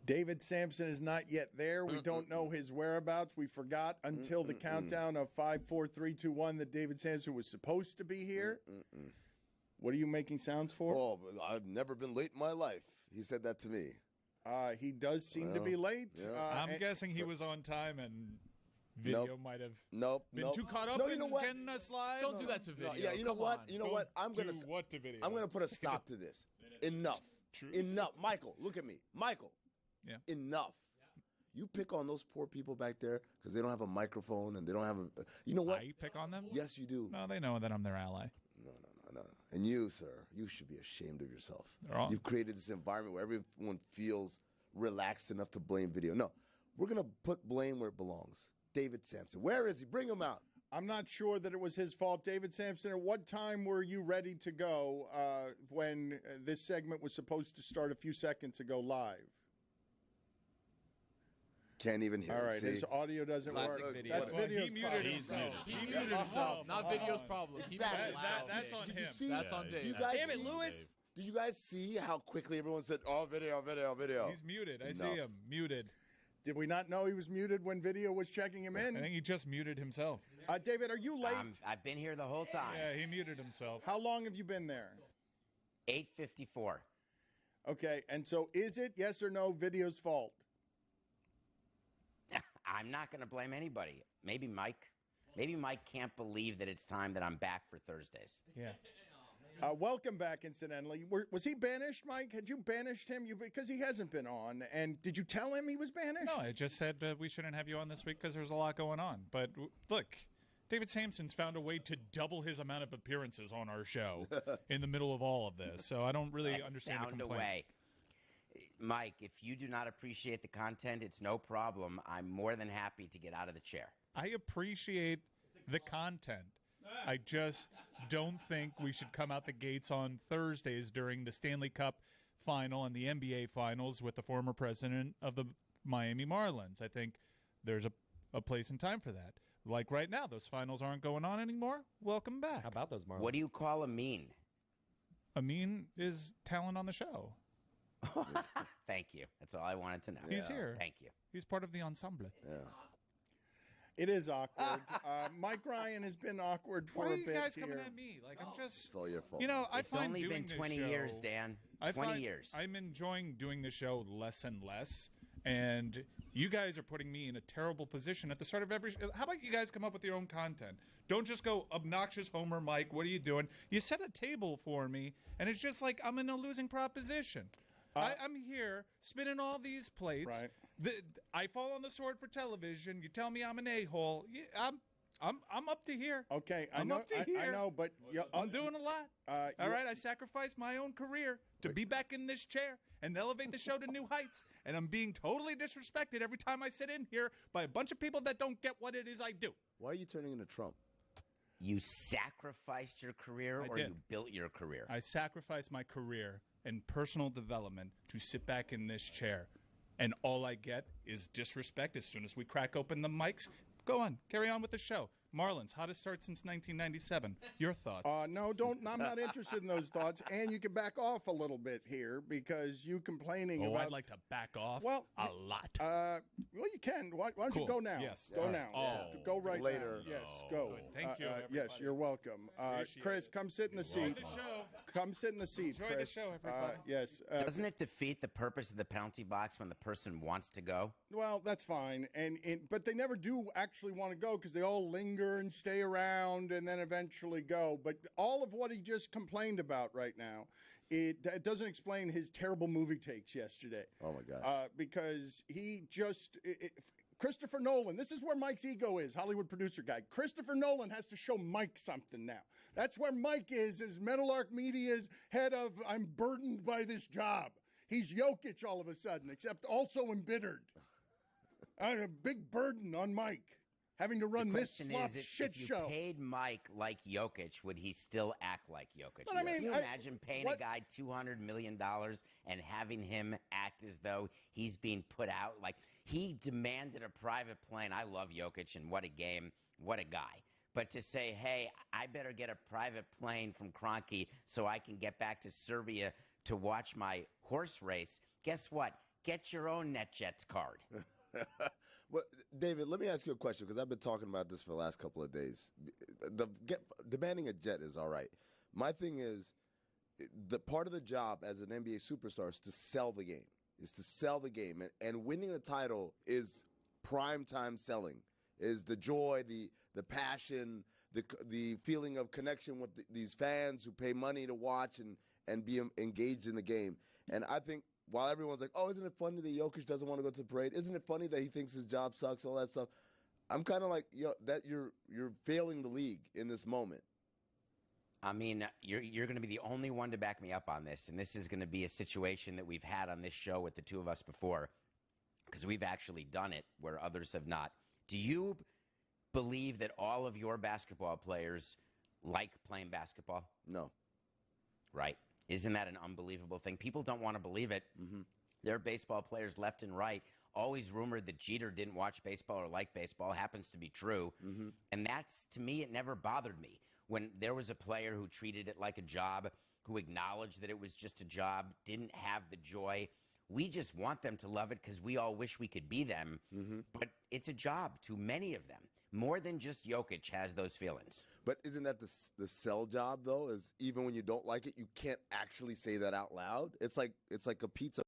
David Samson is not yet there. We don't know his whereabouts. We forgot until the countdown of 5, 4, 3, 2, 1 that David Samson was supposed to be here. What are you making sounds for? Oh, I've never been late in my life. He said that to me. He does seem to be late. Yeah. I'm guessing he was on time and video might have been too caught up in getting us live. Don't do that to video. Yeah, you know what? You know what? I'm gonna what to video? I'm gonna put a stop to this. Enough. Enough. Michael, look at me. Michael. Yeah. Enough. You pick on those poor people back there because they don't have a microphone and they don't have a. You know what? I pick on them? Yes, you do. No, they know that I'm their ally. No. And you, sir, you should be ashamed of yourself. You've created this environment where everyone feels relaxed enough to blame video. No, we're going to put blame where it belongs. David Samson. Where is he? Bring him out. I'm not sure that it was his fault. David Samson, at what time were you ready to go when this segment was supposed to start a few seconds ago live? Can't even hear. All right, See? his audio doesn't Classic work. video. That's Well, video's he problem. muted himself. He muted himself, not video's problem. Exactly. That's on Did you him. see? That's on Dave. Do you guys Damn it, see- Lewis. Did you guys see how quickly everyone said, "Oh, video"? He's muted. I see Enough. him. Muted. Did we not know he was muted when video was checking him I in? think he just muted himself. David, are you late? I've been here the whole time. Yeah, he muted himself. How long have you been there? 8:54. Okay, and so is it, yes or no, video's fault? I'm not going to blame anybody. Maybe Mike. Maybe Mike can't believe that it's time that I'm back for Thursdays. Yeah. Welcome back, incidentally. Was he banished, Mike? Had you banished him? Because he hasn't been on. And did you tell him he was banished? No, I just said we shouldn't have you on this week because there's a lot going on. But look, David Samson's found a way to double his amount of appearances on our show in the middle of all of this. So I don't really understand the Found complaint. a way. Mike, if you do not appreciate the content, it's no problem. I'm more than happy to get out of the chair. I appreciate the content. I just don't think we should come out the gates on Thursdays during the Stanley Cup final and the NBA finals with the former president of the Miami Marlins. I think there's a place and time for that. Like right now, those finals aren't going on anymore. Welcome back. How about those Marlins? What do you call a mean? Amin is talent on the show. Thank you. That's all I wanted to know. He's here. Thank you. He's part of the ensemble. Yeah. It is awkward. Mike Ryan has been awkward for Why are a you bit guys here. coming at me? Like I'm just. It's all your fault. You know, I It's find only doing been this 20 show- years, Dan. 20 years. I'm enjoying doing the show less and less, and you guys are putting me in a terrible position at the start of every. How about you guys come up with your own content? Don't just go obnoxious Homer Mike. What are you doing? You set a table for me, and it's just like I'm in a losing proposition. I'm here spinning all these plates. Right. I fall on the sword for television. You tell me I'm an a-hole. I'm up to here. Okay, I'm up to here. I know, but I'm doing a lot. All right, I sacrificed my own career to be back in this chair and elevate the show to new heights. And I'm being totally disrespected every time I sit in here by a bunch of people that don't get what it is I do. Why are you turning into Trump? You sacrificed your career or did. you built your career? I sacrificed my career and personal development to sit back in this chair. And all I get is disrespect as soon as we crack open the mics. Go on, carry on with the show. Marlins, hottest start since 1997. Your thoughts? No, don't. I'm not interested in those thoughts. And you can back off a little bit here because you complaining about. I'd like to back off. Well, a lot. Well, you can. Why don't Cool. you go now? Yes. Go Yeah. now. Oh. Go right Later. now. Yes, go. Good. Thank you, Yes, everybody. you're welcome. Chris, come sit in the seat. the show. Come sit in the seat, Enjoy the Chris. show, everybody. Yes. Doesn't it defeat the purpose of the penalty box when the person wants to go? Well, that's fine, but they never do actually want to go because they all linger and stay around and then eventually go. But all of what he just complained about right now, it doesn't explain his terrible movie takes yesterday. Oh my God! Because he just Christopher Nolan. This is where Mike's ego is, Hollywood producer guy. Christopher Nolan has to show Mike something now. That's where Mike is as Meadowlark Media's head of. I'm burdened by this job. He's Jokic all of a sudden, except also embittered. A big burden on Mike, having to run this slop shit if you show. paid Mike like Jokic, would he still act like Jokic? But I mean, Can you imagine paying what- a guy $200 million and having him act as though he's being put out? Like, he demanded a private plane. I love Jokic, and what a game. What a guy. But to say, hey, I better get a private plane from Kroenke so I can get back to Serbia to watch my horse race, guess what? get your own NetJets card. Well, David, let me ask you a question because I've been talking about this for the last couple of days. Demanding a jet is all right. My thing is, the part of the job as an NBA superstar is to sell the game. And winning the title is prime time selling, is the joy, the passion, the feeling of connection with these fans who pay money to watch and be engaged in the game. And I think while everyone's like, oh, isn't it funny that Jokic doesn't want to go to the parade? Isn't it funny that he thinks his job sucks, all that stuff? I'm kind of like, that you're failing the league in this moment. I mean, you're going to be the only one to back me up on this, and this is going to be a situation that we've had on this show with the two of us before, because we've actually done it where others have not. Do you believe that all of your basketball players like playing basketball? No. Right. Isn't that an unbelievable thing? People don't want to believe it. Mm-hmm. There are baseball players left and right, always rumored that Jeter didn't watch baseball or like baseball. Happens to be true. Mm-hmm. And that's, to me, it never bothered me. When there was a player who treated it like a job, who acknowledged that it was just a job, didn't have the joy. We just want them to love it because we all wish we could be them. Mm-hmm. But it's a job to many of them. More than just Jokic has those feelings. But isn't that the sell job, though, is even when you don't like it, you can't actually say that out loud? It's like a pizza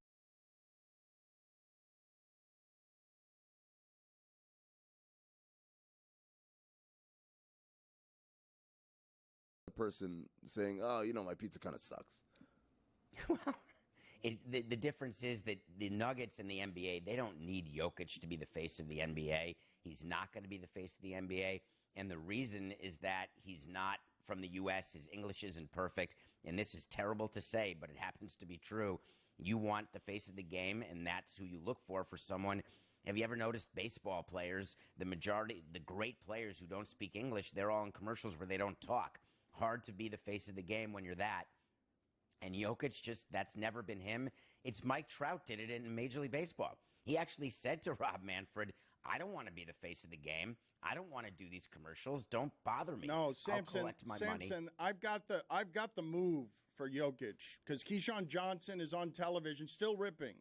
person saying, oh, my pizza kind of sucks. Well, the difference is that the Nuggets and the NBA, they don't need Jokic to be the face of the NBA. He's not going to be the face of the NBA. And the reason is that he's not from the U.S. His English isn't perfect. And this is terrible to say, but it happens to be true. You want the face of the game, and that's who you look for someone. Have you ever noticed baseball players, the majority, the great players who don't speak English, they're all in commercials where they don't talk. Hard to be the face of the game when you're that. And Jokic, that's never been him. It's Mike Trout did it in Major League Baseball. He actually said to Rob Manfred, I don't want to be the face of the game. I don't want to do these commercials. Don't bother me. No, Samson, I'll collect my money. I've got the move for Jokic because Keyshawn Johnson is on television still ripping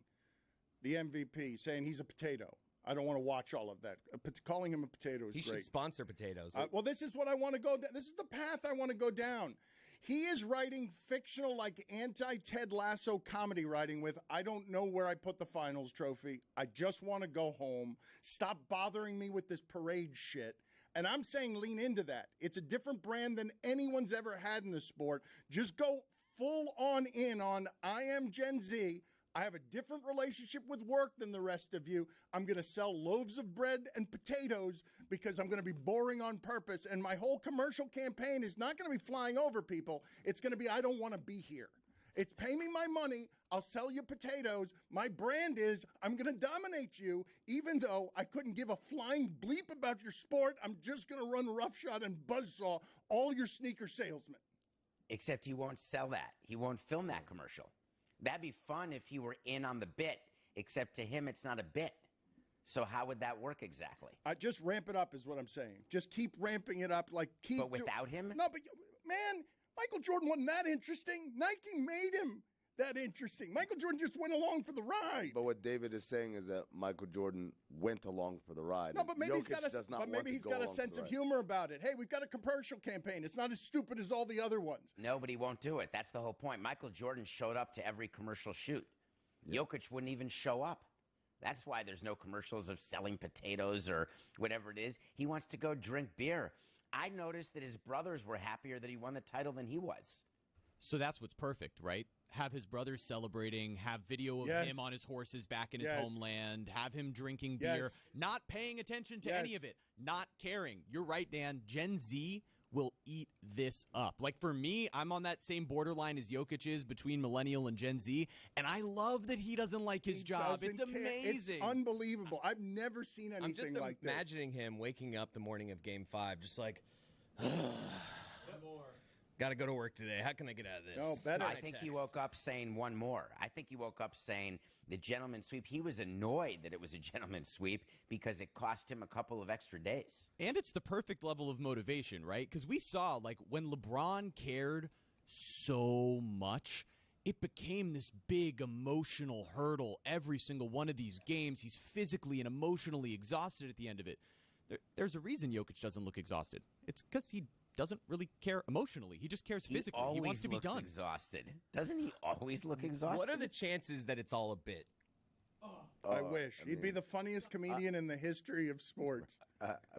the MVP, saying he's a potato. I don't want to watch all of that. Calling him a potato is great. He should sponsor potatoes. Well, this is what I want to go down. This is the path I want to go down. He is writing fictional, like anti-Ted Lasso comedy writing with, I don't know where I put the finals trophy. I just want to go home. Stop bothering me with this parade shit. And I'm saying lean into that. It's a different brand than anyone's ever had in the sport. Just go full on in on I am Gen Z. I have a different relationship with work than the rest of you. I'm going to sell loaves of bread and potatoes because I'm going to be boring on purpose. And my whole commercial campaign is not going to be flying over people. It's going to be, I don't want to be here. It's pay me my money. I'll sell you potatoes. My brand is I'm going to dominate you, even though I couldn't give a flying bleep about your sport. I'm just going to run roughshod and buzzsaw all your sneaker salesmen. Except he won't sell that. He won't film that commercial. That'd be fun if he were in on the bit, except to him, it's not a bit. So how would that work exactly? Just ramp it up is what I'm saying. Just keep ramping it up. But without him? No, but, man, Michael Jordan wasn't that interesting. Nike made him that interesting. Michael Jordan just went along for the ride. But what David is saying is that Michael Jordan went along for the ride. No, but maybe he's got a sense of humor about it. Hey, we've got a commercial campaign. It's not as stupid as all the other ones. Nobody won't do it. That's the whole point. Michael Jordan showed up to every commercial shoot. Jokic wouldn't even show up. That's why there's no commercials of selling potatoes or whatever it is. He wants to go drink beer. I noticed that his brothers were happier that he won the title than he was. So that's what's perfect, right? Have his brothers celebrating, have video of him on his horses back in his homeland, have him drinking beer, not paying attention to any of it, not caring. You're right, Dan. Gen Z will eat this up. Like for me, I'm on that same borderline as Jokic is between millennial and Gen Z, and I love that he doesn't like his job. It's amazing. It's unbelievable. I've never seen anything like this. I'm just imagining him waking up the morning of Game 5 just like, got to go to work today. How can I get out of this? No, better. I think he woke up saying one more. I think he woke up saying the gentleman's sweep. He was annoyed that it was a gentleman's sweep because it cost him a couple of extra days. And it's the perfect level of motivation, right? Because we saw, like, when LeBron cared so much, it became this big emotional hurdle every single one of these games. He's physically and emotionally exhausted at the end of it. There's a reason Jokic doesn't look exhausted. It's because he doesn't really care emotionally. He just cares physically. He wants to be done. Exhausted. Doesn't he always look exhausted? What are the chances that it's all a bit? I wish. He'd be the funniest comedian in the history of sports.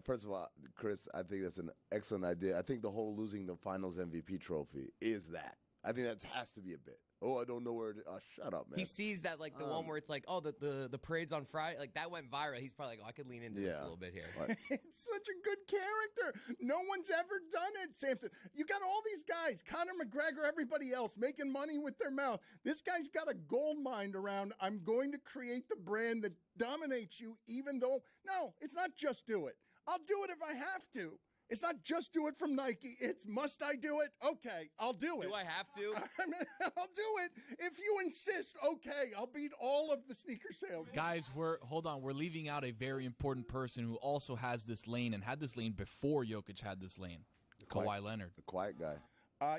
First of all, Chris, I think that's an excellent idea. I think the whole losing the Finals MVP trophy is that. I think that has to be a bit. Oh, I don't know where shut up, man. He sees that, like, the one where it's like, oh, the parade's on Friday. Like, that went viral. He's probably like, oh, I could lean into this a little bit here. It's such a good character. No one's ever done it, Samson. You got all these guys, Conor McGregor, everybody else, making money with their mouth. This guy's got a gold mine around, I'm going to create the brand that dominates you, even though, no, it's not just do it. I'll do it if I have to. It's not just do it from Nike. It's must I do it? Okay, I'll do it. Do I have to? I'll do it. If you insist, okay, I'll beat all of the sneaker sales. Guys, hold on. We're leaving out a very important person who also has this lane and had this lane before Jokic had this lane. Kawhi Leonard. The quiet guy.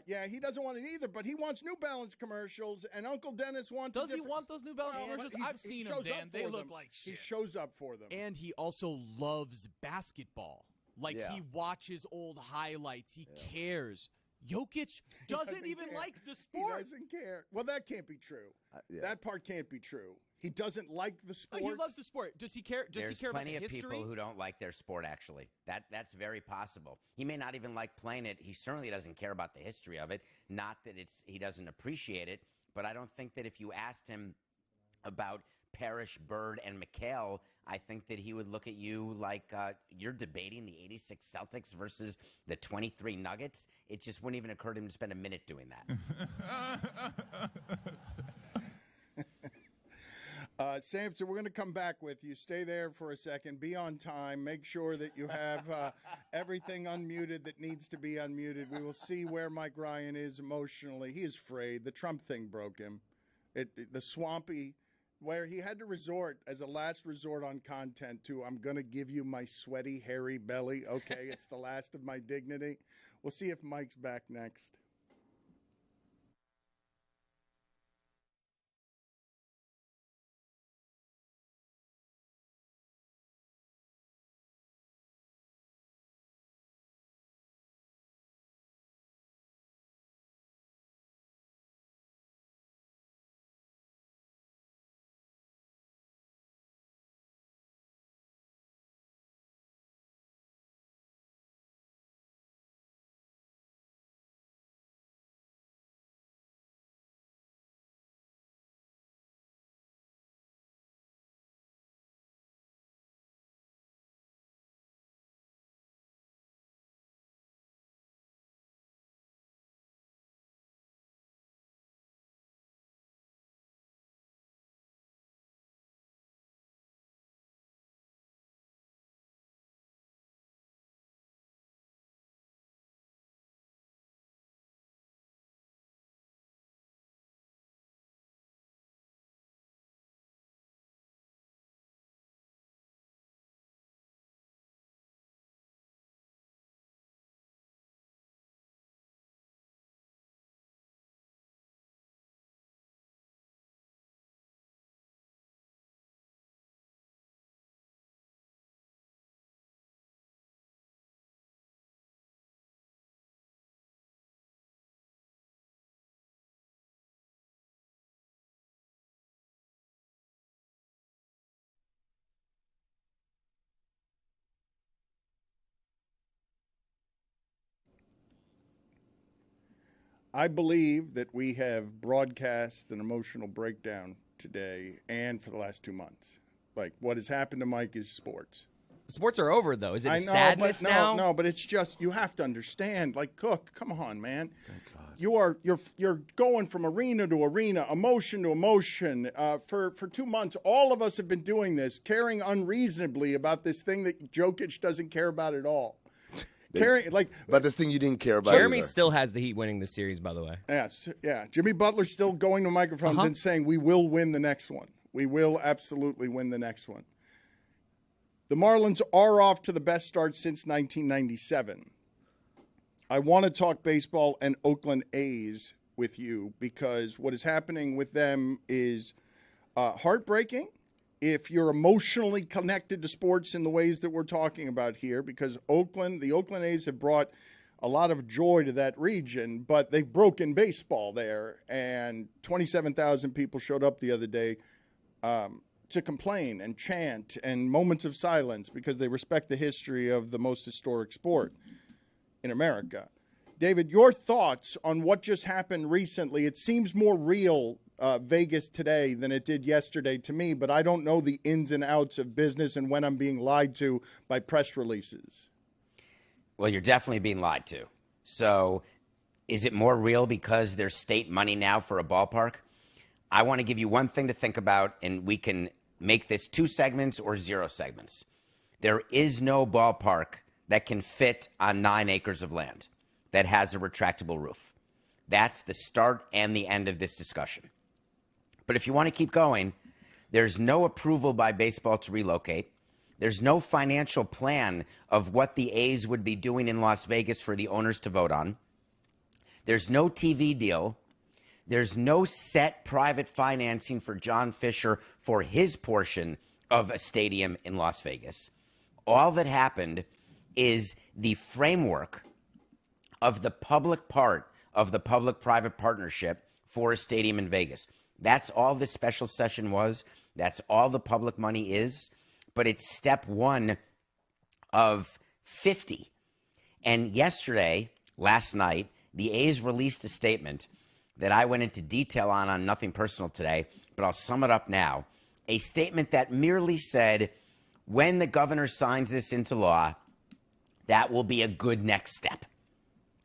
Yeah, he doesn't want it either, but he wants New Balance commercials, and Uncle Dennis wants. Does he want those New Balance commercials? I've seen them, Dan. They look like shit. He shows up for them, and he also loves basketball. Like, he watches old highlights. He cares. Jokic doesn't even like the sport. He doesn't care. Well, that can't be true. That part can't be true. He doesn't like the sport. He loves the sport. Does he care? Does he care about the history? There's plenty of people who don't like their sport, actually. That's very possible. He may not even like playing it. He certainly doesn't care about the history of it. Not that he doesn't appreciate it, but I don't think that if you asked him about Parrish, Bird, and McHale, I think that he would look at you like you're debating the 86 Celtics versus the 23 Nuggets. It just wouldn't even occur to him to spend a minute doing that. Samson, we're going to come back with you. Stay there for a second. Be on time. Make sure that you have everything unmuted that needs to be unmuted. We will see where Mike Ryan is emotionally. He is frayed. The Trump thing broke him. The swampy... where he had to resort as a last resort on content to, I'm going to give you my sweaty, hairy belly. Okay, it's the last of my dignity. We'll see if Mike's back next. I believe that we have broadcast an emotional breakdown today and for the last 2 months. Like, what has happened to Mike is sports. Sports are over, though. Is it sadness now? No, but it's just, you have to understand. Like, Cook, come on, man. Oh, God. You're going from arena to arena, emotion to emotion. For 2 months, all of us have been doing this, caring unreasonably about this thing that Jokic doesn't care about at all. But this thing you didn't care about. Jeremy still has the Heat winning this series, by the way. Yes, yeah. Jimmy Butler's still going to microphones and saying, we will win the next one. We will absolutely win the next one. The Marlins are off to the best start since 1997. I want to talk baseball and Oakland A's with you because what is happening with them is heartbreaking if you're emotionally connected to sports in the ways that we're talking about here, because the Oakland A's have brought a lot of joy to that region, but they've broken baseball there, and 27,000 people showed up the other day to complain and chant and moments of silence because they respect the history of the most historic sport in America. David, your thoughts on what just happened recently? It seems more real, Vegas today, than it did yesterday to me, but I don't know the ins and outs of business and when I'm being lied to by press releases. Well, you're definitely being lied to. So is it more real because there's state money now for a ballpark? I want to give you one thing to think about, and we can make this 2 segments or 0 segments. There is no ballpark that can fit on 9 acres of land that has a retractable roof. That's the start and the end of this discussion. But if you want to keep going, there's no approval by baseball to relocate. There's no financial plan of what the A's would be doing in Las Vegas for the owners to vote on. There's no TV deal. There's no set private financing for John Fisher for his portion of a stadium in Las Vegas. All that happened is the framework of the public part of the public-private partnership for a stadium in Vegas. That's all this special session was. That's all the public money is. But it's step 1 of 50. And last night, the A's released a statement that I went into detail on Nothing Personal today, but I'll sum it up now. A statement that merely said, when the governor signs this into law, that will be a good next step.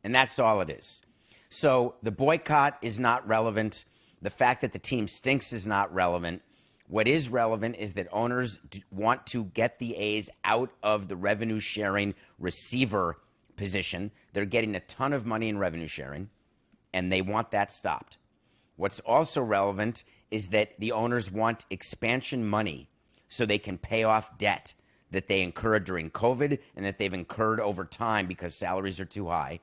And that's all it is. So the boycott is not relevant. The fact that the team stinks is not relevant. What is relevant is that owners want to get the A's out of the revenue sharing receiver position. They're getting a ton of money in revenue sharing, and they want that stopped. What's also relevant is that the owners want expansion money so they can pay off debt that they incurred during COVID and that they've incurred over time because salaries are too high.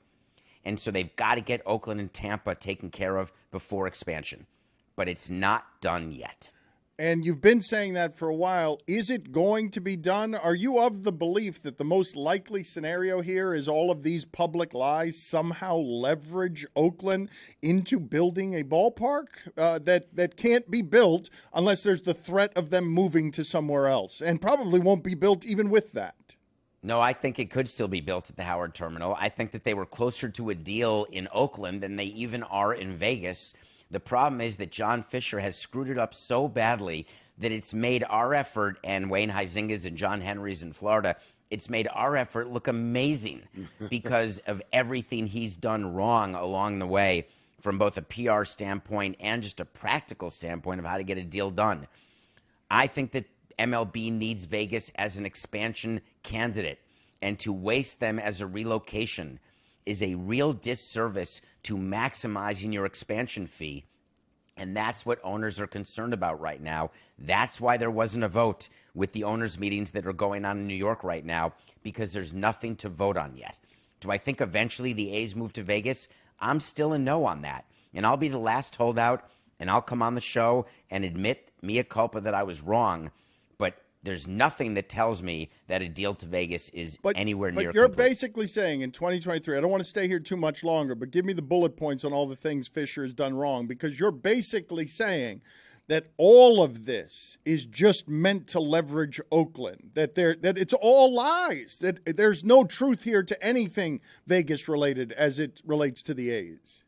And so they've got to get Oakland and Tampa taken care of before expansion. But it's not done yet. And you've been saying that for a while. Is it going to be done? Are you of the belief that the most likely scenario here is all of these public lies somehow leverage Oakland into building a ballpark that can't be built unless there's the threat of them moving to somewhere else, and probably won't be built even with that? No, I think it could still be built at the Howard Terminal. I think that they were closer to a deal in Oakland than they even are in Vegas. The problem is that John Fisher has screwed it up so badly that it's made our effort, and Wayne Huizinga's and John Henry's in Florida, it's made our effort look amazing because of everything he's done wrong along the way from both a PR standpoint and just a practical standpoint of how to get a deal done. I think that MLB needs Vegas as an expansion candidate, and to waste them as a relocation is a real disservice to maximizing your expansion fee. And that's what owners are concerned about right now. That's why there wasn't a vote with the owners' meetings that are going on in New York right now, because there's nothing to vote on yet. Do I think eventually the A's move to Vegas? I'm still a no on that. And I'll be the last holdout, and I'll come on the show and admit mea culpa that I was wrong. But there's nothing that tells me that a deal to Vegas is anywhere near complete. But you're complete. basically saying in 2023, I don't want to stay here too much longer, but give me the bullet points on all the things Fisher has done wrong, because you're basically saying that all of this is just meant to leverage Oakland, that it's all lies, that there's no truth here to anything Vegas related as it relates to the A's.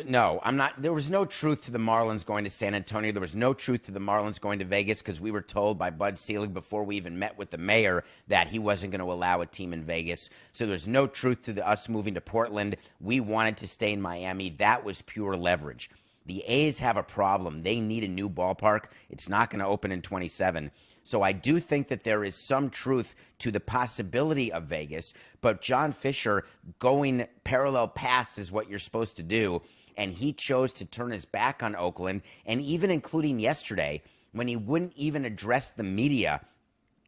No, I'm not. There was no truth to the Marlins going to San Antonio. There was no truth to the Marlins going to Vegas, because we were told by Bud Selig before we even met with the mayor that he wasn't going to allow a team in Vegas. So there's no truth to us moving to Portland. We wanted to stay in Miami. That was pure leverage. The A's have a problem. They need a new ballpark. It's not going to open in 27. So I do think that there is some truth to the possibility of Vegas, but John Fisher going parallel paths is what you're supposed to do, and he chose to turn his back on Oakland, and even including yesterday when he wouldn't even address the media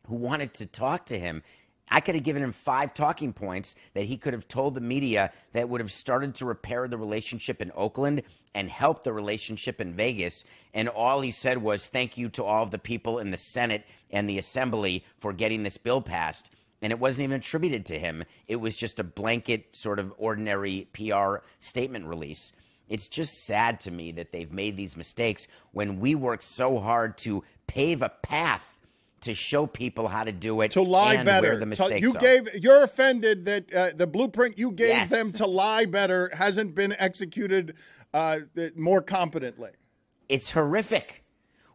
who wanted to talk to him. I could have given him 5 talking points that he could have told the media that would have started to repair the relationship in Oakland and help the relationship in Vegas. And all he said was, thank you to all of the people in the Senate and the Assembly for getting this bill passed. And it wasn't even attributed to him. It was just a blanket sort of ordinary PR statement release. It's just sad to me that they've made these mistakes when we worked so hard to pave a path to show people how to do it, to lie and better. Where the mistakes You're offended that the blueprint you gave Yes. them to lie better hasn't been executed more competently. It's horrific.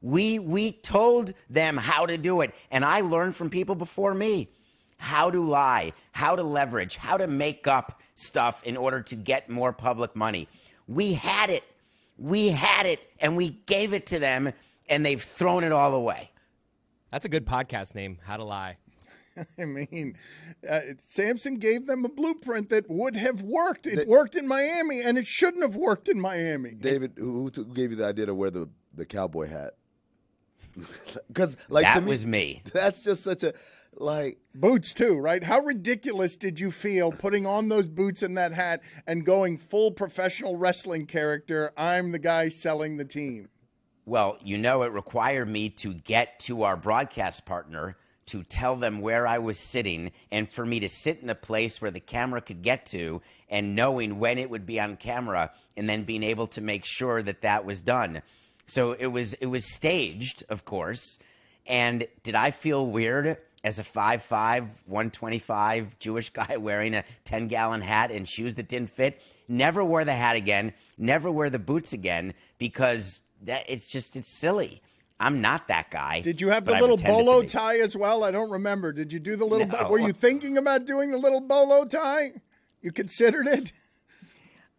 We told them how to do it, and I learned from people before me how to lie, how to leverage, how to make up stuff in order to get more public money. We had it, and we gave it to them, and they've thrown it all away. That's a good podcast name, How to Lie. I mean, Samson gave them a blueprint that would have worked. It worked in Miami, and it shouldn't have worked in Miami. David, who gave you the idea to wear the cowboy hat? Because, like, that to me, was me. That's just such a, like... Boots, too, right? How ridiculous did you feel putting on those boots and that hat and going full professional wrestling character, I'm the guy selling the team? Well, you know, it required me to get to our broadcast partner to tell them where I was sitting and for me to sit in a place where the camera could get to and knowing when it would be on camera and then being able to make sure that that was done. So it was staged, of course. And did I feel weird as a 5'5", 125 Jewish guy wearing a 10-gallon hat and shoes that didn't fit? Never wear the hat again. Never wear the boots again because it's silly. I'm not that guy. Did you have the little bolo tie as well? I don't remember. Did you do the little? No. Were you thinking about doing the little bolo tie? You considered it?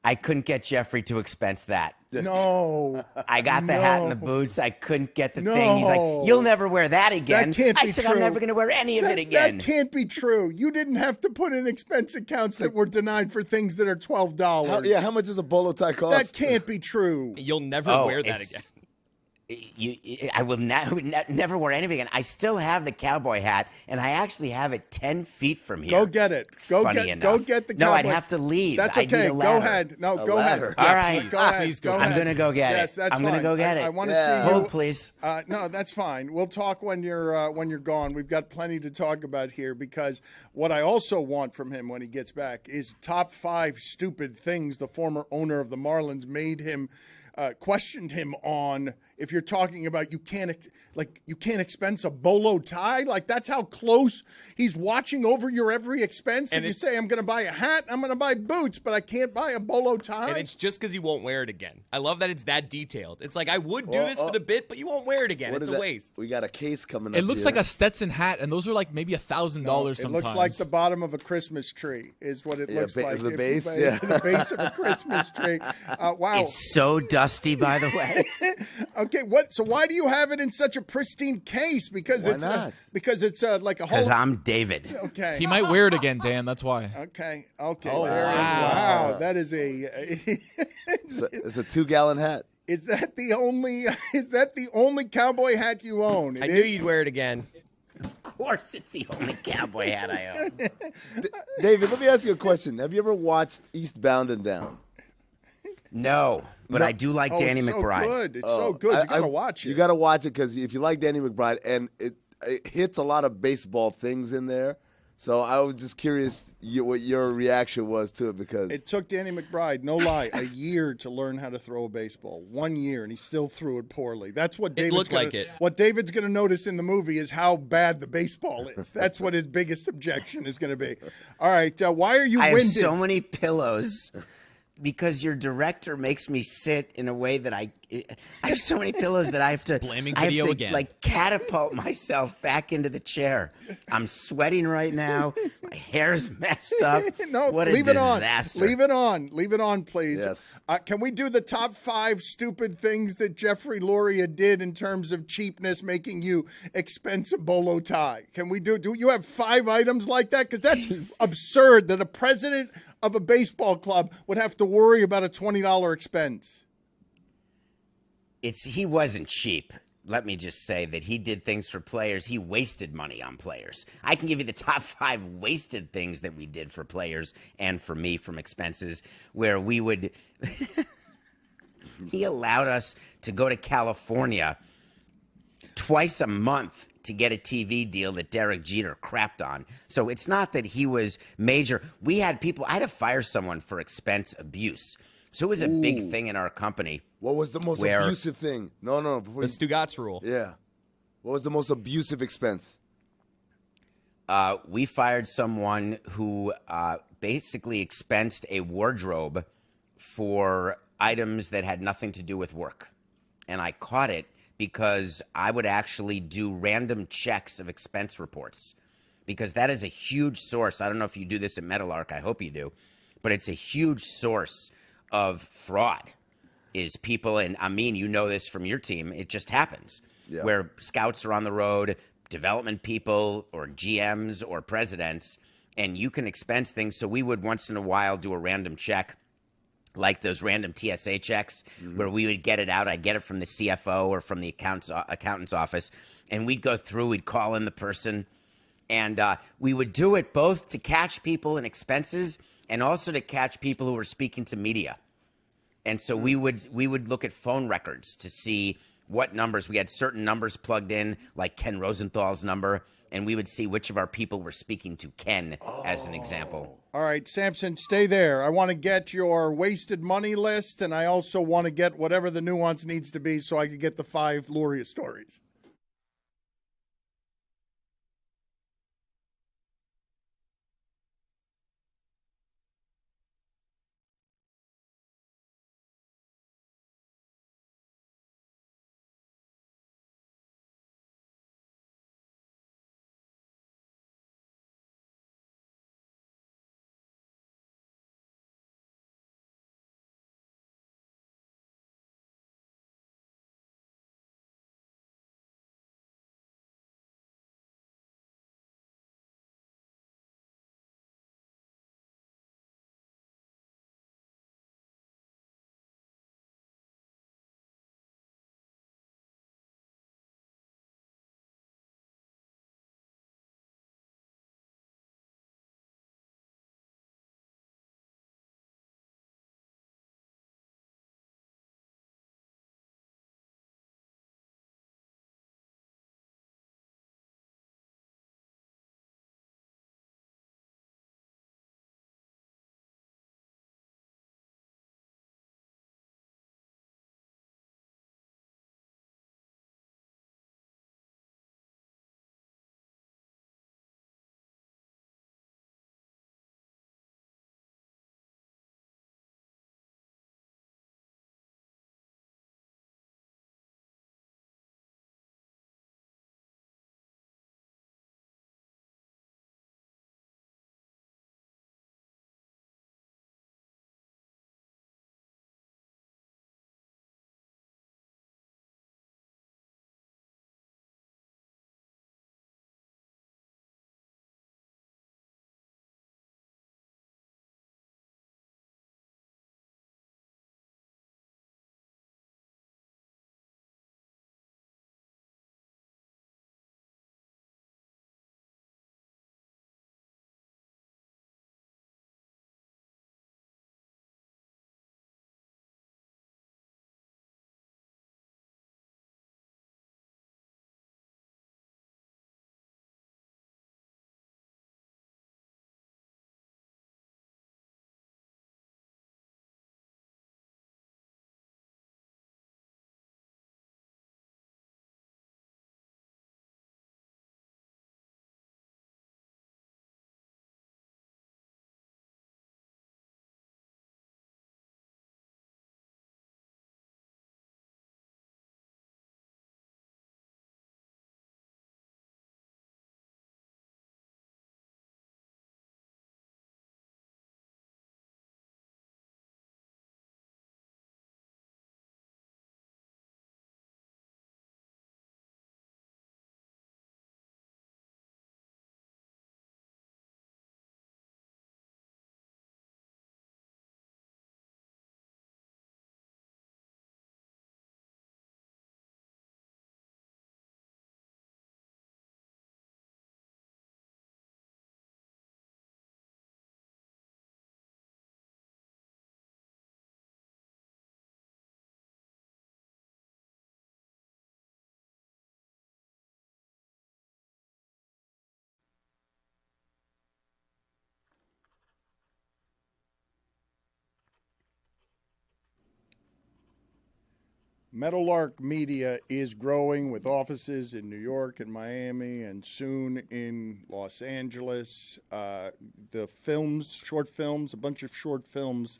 I couldn't get Jeffrey to expense that. No. I got the hat and the boots. I couldn't get the thing. He's like, you'll never wear that again. That can't be I said, true. I'm never going to wear any of it again. That can't be true. You didn't have to put in expense accounts that were denied for things that are $12. How much does a bolo tie cost? That can't be true. You'll never wear that again. I will never wear anything again. I still have the cowboy hat, and I actually have it 10 feet from here. Go get it. Go get the cowboy. No, I'd have to leave. That's I'd okay. need a ladder. Go ahead. No, go ahead. All right. Go ahead. Please go ahead. I'm going to go get it. Yes, that's I'm going to go get it. I want to see you. Hold, please. No, that's fine. We'll talk when you're gone. We've got plenty to talk about here because what I also want from him when he gets back is top 5 stupid things the former owner of the Marlins made him questioned him on. If you're talking about you can't expense a bolo tie, like that's how close he's watching over your every expense. And you say, I'm going to buy a hat, I'm going to buy boots, but I can't buy a bolo tie. And it's just because you won't wear it again. I love that it's that detailed. It's like, I would do this for the bit, but you won't wear it again. It's a waste. We got a case coming up. It looks like a Stetson hat, and those are like maybe $1,000 sometimes. It looks like the bottom of a Christmas tree is what it looks like. The base, the base of a Christmas tree. Wow. It's so dusty, by the way. Okay, so why do you have it in such a pristine case? Because it's like a whole. Because I'm David. Okay. He might wear it again, Dan. That's why. Okay. Oh, Wow. That is it's a 2-gallon hat. Is that the only cowboy hat you own? I knew you'd wear it again. Of course, it's the only cowboy hat I own. David, let me ask you a question. Have you ever watched Eastbound and Down? No, but I do like Danny McBride. Good. It's so good. You gotta watch it. You gotta watch it because if you like Danny McBride, and it hits a lot of baseball things in there. So I was just curious what your reaction was to it because it took Danny McBride, no lie, a year to learn how to throw a baseball. 1 year, and he still threw it poorly. That's what What David's going to notice in the movie is how bad the baseball is. That's what his biggest objection is going to be. All right, why are you winded? I have so many pillows because your director makes me sit in a way that I have so many pillows that I have to blaming video again. Like catapult myself back into the chair. I'm sweating right now. My hair's messed up. No, what leave a it on. disaster. Leave it on. Leave it on, please. Yes. Can we do the top 5 stupid things that Jeffrey Luria did in terms of cheapness, making you expense a bolo tie? Can we do you have 5 items like that? Because that's absurd that a president of a baseball club would have to worry about a $20 expense. He wasn't cheap. let me just say that he did things for players. He wasted money on players. I can give you the top 5 wasted things that we did for players and for me from expenses, where we would he allowed us to go to California twice a month to get a TV deal that Derek Jeter crapped on. So it's not that he was major. We had people, I had to fire someone for expense abuse. So it was a big thing in our company. What was the most abusive thing? No. The Stugotz rule. Yeah. What was the most abusive expense? We fired someone who basically expensed a wardrobe for items that had nothing to do with work. And I caught it because I would actually do random checks of expense reports, because that is a huge source. I don't know if you do this at Metalark. I hope you do. But it's a huge source of fraud, is people, and I mean, you know this from your team, it just happens, where scouts are on the road, development people or GMs or presidents, and you can expense things. So we would once in a while do a random check, like those random TSA checks, where we would get it out. I'd get it from the CFO or from the accountant's office, and we'd go through, we'd call in the person, and we would do it both to catch people in expenses and also to catch people who were speaking to media. And so we would look at phone records to see what numbers. We had certain numbers plugged in, like Ken Rosenthal's number, and we would see which of our people were speaking to Ken, as an example. All right, Samson, stay there. I want to get your wasted money list, and I also want to get whatever the nuance needs to be so I can get the 5 Luria stories. Meadowlark Media is growing with offices in New York and Miami and soon in Los Angeles. The films, short films, a bunch of short films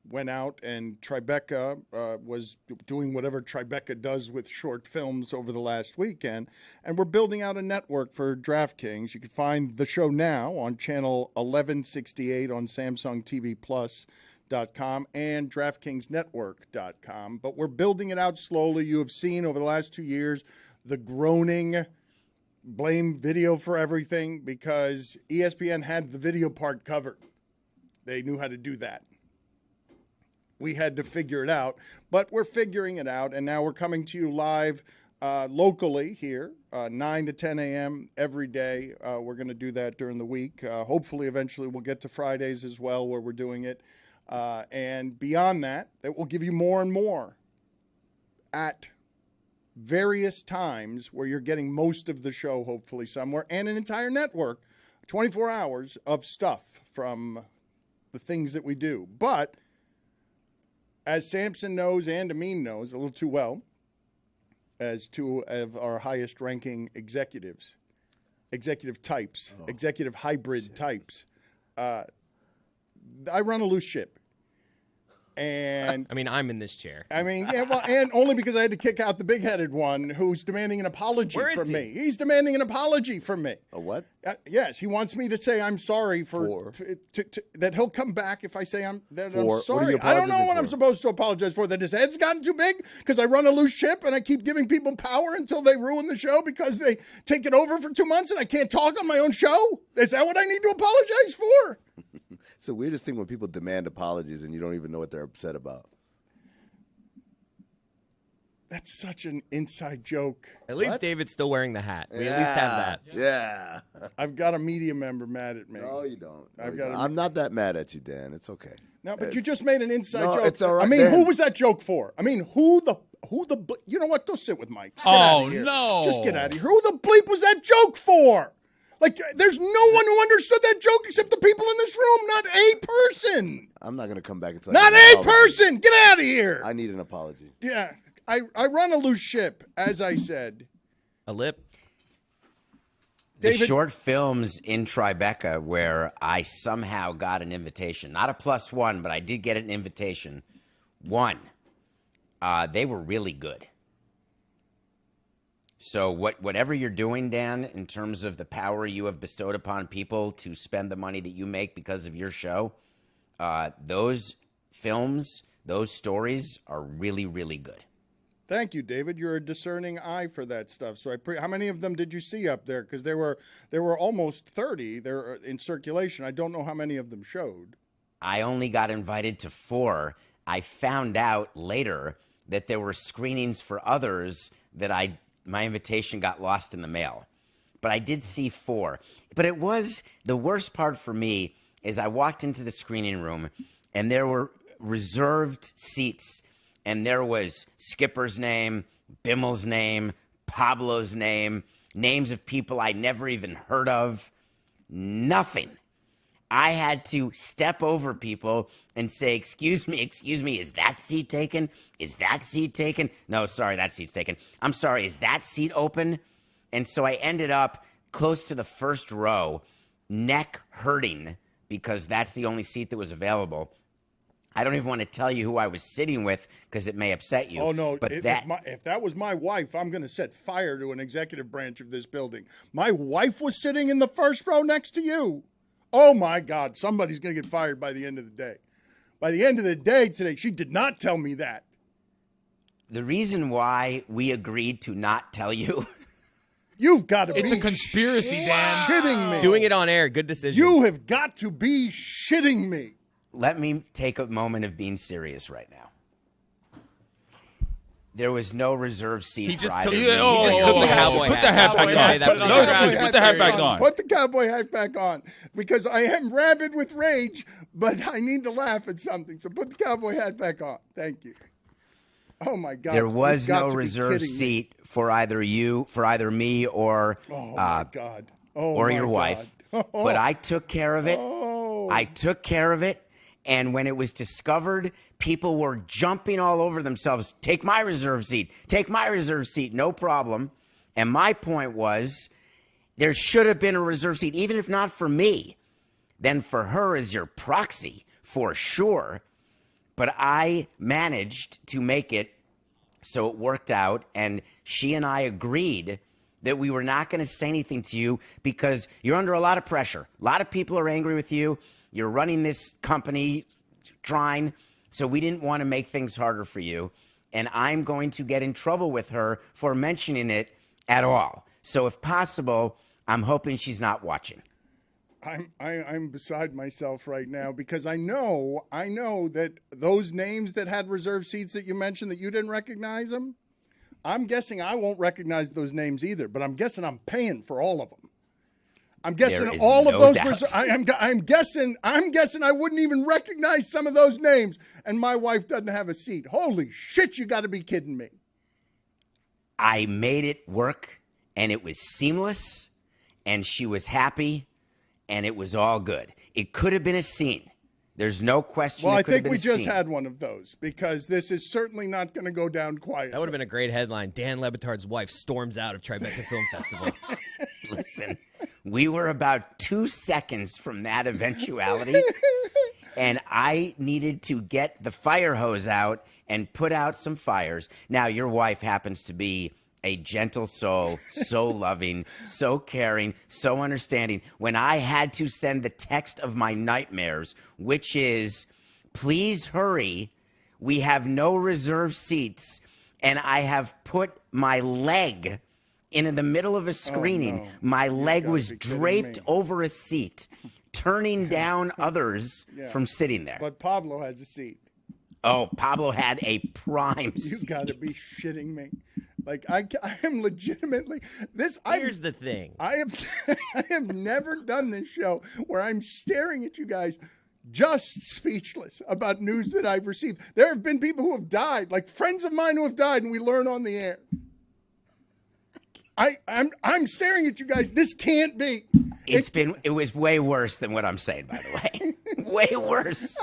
went out, and Tribeca was doing whatever Tribeca does with short films over the last weekend. And we're building out a network for DraftKings. You can find the show now on channel 1168 on Samsung TV Plus.com and DraftKingsNetwork.com. But we're building it out slowly. You have seen over the last 2 years the groaning blame video for everything because ESPN had the video part covered. They knew how to do that. We had to figure it out, but we're figuring it out, and now we're coming to you live locally here, 9 to 10 a.m. every day. We're going to do that during the week. Hopefully, eventually, we'll get to Fridays as well where we're doing it. And beyond that, it will give you more and more at various times where you're getting most of the show, hopefully somewhere, and an entire network, 24 hours of stuff from the things that we do. But as Samson knows and Damian knows a little too well, as two of our highest ranking executive types, executive hybrid types, I run a loose ship. And I mean, I'm in this chair. I mean, yeah, well, and only because I had to kick out the big-headed one who's demanding an apology from me. He's demanding an apology from me. A what? Yes, he wants me to say I'm sorry for that. He'll come back if I say I'm sorry. I don't know what I'm supposed to apologize for. That his head's gotten too big because I run a loose ship and I keep giving people power until they ruin the show because they take it over for 2 months and I can't talk on my own show. Is that what I need to apologize for? It's the weirdest thing when people demand apologies and you don't even know what they're upset about. That's such an inside joke. At least David's still wearing the hat. We at least have that. Yeah. I've got a media member mad at me. No, you don't. I'm not that mad at you, Dan. It's okay. No, but you just made an inside joke. It's all right, I mean, Dan. who was that joke for? I mean, you know what? Go sit with Mike. No. Just get out of here. Who the bleep was that joke for? Like, there's no one who understood that joke except the people in this room, not a person. I'm not going to come back and tell you. Not a person. Get out of here. I need an apology. Yeah. I run a loose ship, as I said. A lip. The short films in Tribeca where I somehow got an invitation, not a +1, but I did get an invitation. One, they were really good. So whatever you're doing, Dan, in terms of the power you have bestowed upon people to spend the money that you make because of your show, those films, those stories are really, really good. Thank you, David. You're a discerning eye for that stuff. So how many of them did you see up there? Because there were almost 30. They're in circulation. I don't know how many of them showed. I only got invited to 4. I found out later that there were screenings for others that my invitation got lost in the mail. But I did see 4. But it was the worst part for me is I walked into the screening room and there were reserved seats. And there was Skipper's name, Bimmel's name, Pablo's name, names of people I never even heard of. Nothing. I had to step over people and say, excuse me, is that seat taken? Is that seat taken? No, sorry, that seat's taken. I'm sorry, is that seat open? And so I ended up close to the first row, neck hurting, because that's the only seat that was available. I don't even want to tell you who I was sitting with because it may upset you. Oh, no. But if that was my wife, I'm going to set fire to an executive branch of this building. My wife was sitting in the first row next to you. Oh, my God. Somebody's going to get fired by the end of the day. By the end of the day today, she did not tell me that. The reason why we agreed to not tell you. You've got to be. It's a conspiracy, Dan. Shitting me. Doing it on air. Good decision. You have got to be shitting me. Let me take a moment of being serious right now. There was no reserve seat. He just for took, either he just took the cowboy hat. Put the hat back on. Put the cowboy hat back on. Because I am rabid with rage, but I need to laugh at something. So put the cowboy hat back on. Thank you. Oh, my God. There was no reserve seat for either me or or your wife. But I took care of it. Oh. I took care of it. And when it was discovered, people were jumping all over themselves. Take my reserve seat. Take my reserve seat. No problem. And my point was, there should have been a reserve seat, even if not for me, then for her as your proxy, for sure. But I managed to make it so it worked out, and she and I agreed that we were not going to say anything to you because you're under a lot of pressure. A lot of people are angry with you. You're running this company, trying, so we didn't want to make things harder for you. And I'm going to get in trouble with her for mentioning it at all. So if possible, I'm hoping she's not watching. I'm beside myself right now because I know that those names that had reserve seats that you mentioned that you didn't recognize them, I'm guessing I won't recognize those names either, but I'm guessing I'm paying for all of them. I'm guessing all of those. I'm guessing I wouldn't even recognize some of those names, and my wife doesn't have a seat. Holy shit! You got to be kidding me. I made it work, and it was seamless, and she was happy, and it was all good. It could have been a scene. There's no question. Well, I think we just had one of those because this is certainly not going to go down quiet. That would have been a great headline. Dan Le Batard's wife storms out of Tribeca Film Festival. Listen, we were about 2 seconds from that eventuality, and I needed to get the fire hose out and put out some fires. Now, your wife happens to be a gentle soul, so loving, so caring, so understanding. When I had to send the text of my nightmares, which is, please hurry, we have no reserve seats, and I have put my leg in the middle of a screening. Oh, no. My leg was draped over a seat, turning down others from sitting there. But Pablo has a seat. Oh, Pablo had a prime seat. You got to be shitting me. Like, I am legitimately this. Here's the thing. I have never done this show where I'm staring at you guys just speechless about news that I've received. There have been people who have died, like friends of mine who have died, and we learn on the air. I'm staring at you guys. This can't be. It was way worse than what I'm saying, by the way. Way worse.